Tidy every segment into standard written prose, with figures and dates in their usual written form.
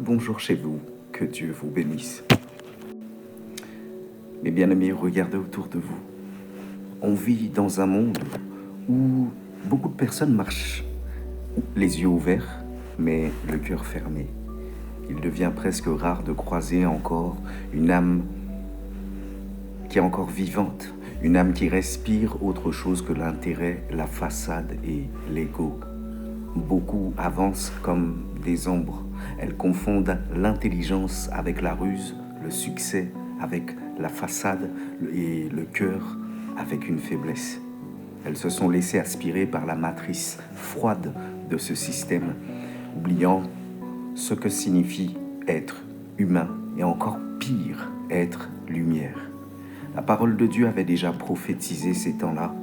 bonjour chez vous, que Dieu vous bénisse. Mes bien-aimés, regardez autour de vous. On vit dans un monde où beaucoup de personnes marchent les yeux ouverts, mais le cœur fermé. Il devient presque rare de croiser encore une âme qui est encore vivante, une âme qui respire autre chose que l'intérêt, la façade et l'ego. Beaucoup avancent comme des ombres. Elles confondent l'intelligence avec la ruse, le succès avec la façade et le cœur avec une faiblesse. Elles se sont laissées aspirer par la matrice froide de ce système, oubliant ce que signifie être humain et encore pire, être lumière. La parole de Dieu avait déjà prophétisé ces temps-là.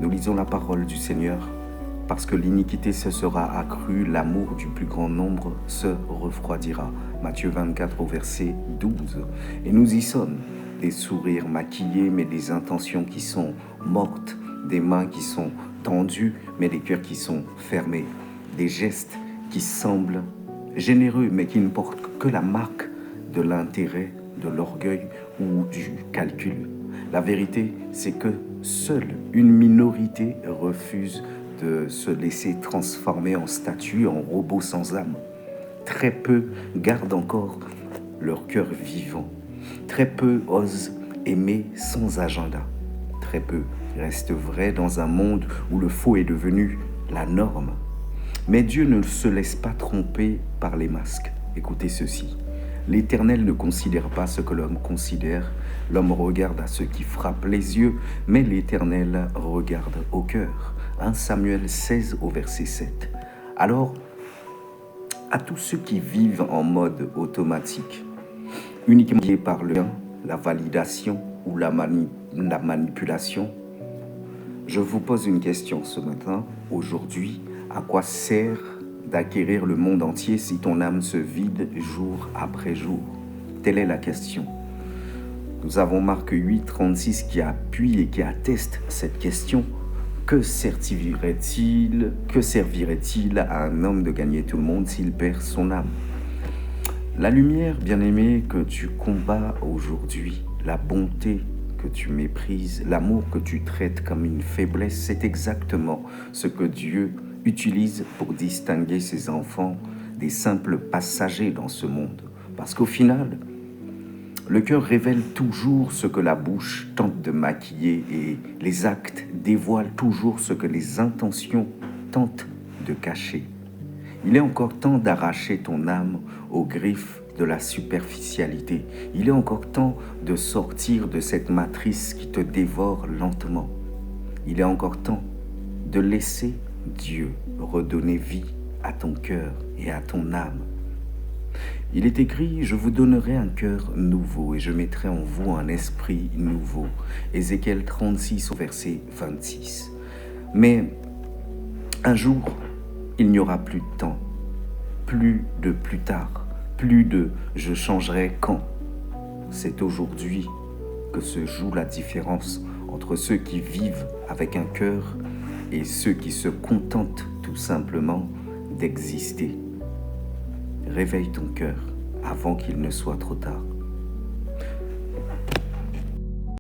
Nous lisons la parole du Seigneur. Parce que l'iniquité se sera accrue, l'amour du plus grand nombre se refroidira. Matthieu 24 au verset 12. Et nous y sommes, des sourires maquillés mais des intentions qui sont mortes, des mains qui sont tendues mais des cœurs qui sont fermés, des gestes qui semblent généreux mais qui ne portent que la marque de l'intérêt, de l'orgueil ou du calcul. La vérité, c'est que seule une minorité refuse de se laisser transformer en statue, en robot sans âme. Très peu gardent encore leur cœur vivant. Très peu osent aimer sans agenda. Très peu restent vrais dans un monde où le faux est devenu la norme. Mais Dieu ne se laisse pas tromper par les masques. Écoutez ceci. L'Éternel ne considère pas ce que l'homme considère. L'homme regarde à ce qui frappe les yeux, mais l'Éternel regarde au cœur. 1 Samuel 16 au verset 7. Alors, à tous ceux qui vivent en mode automatique, uniquement par le bien, la validation ou la manipulation, je vous pose une question ce matin, aujourd'hui. À quoi sert d'acquérir le monde entier si ton âme se vide jour après jour? Telle est la question. Nous avons Marc 8, 36 qui appuie et qui atteste cette question. Que servirait-il à un homme de gagner tout le monde s'il perd son âme? La lumière, bien-aimé, que tu combats aujourd'hui, la bonté que tu méprises, l'amour que tu traites comme une faiblesse, c'est exactement ce que Dieu utilise pour distinguer ses enfants des simples passagers dans ce monde. Parce qu'au final, le cœur révèle toujours ce que la bouche tente de maquiller et les actes dévoilent toujours ce que les intentions tentent de cacher. Il est encore temps d'arracher ton âme aux griffes de la superficialité. Il est encore temps de sortir de cette matrice qui te dévore lentement. Il est encore temps de laisser Dieu redonner vie à ton cœur et à ton âme. Il est écrit, je vous donnerai un cœur nouveau et je mettrai en vous un esprit nouveau. Ézéchiel 36 au verset 26. Mais un jour, il n'y aura plus de temps, plus de plus tard, plus de je changerai quand. C'est aujourd'hui que se joue la différence entre ceux qui vivent avec un cœur et ceux qui se contentent tout simplement d'exister. Réveille ton cœur avant qu'il ne soit trop tard.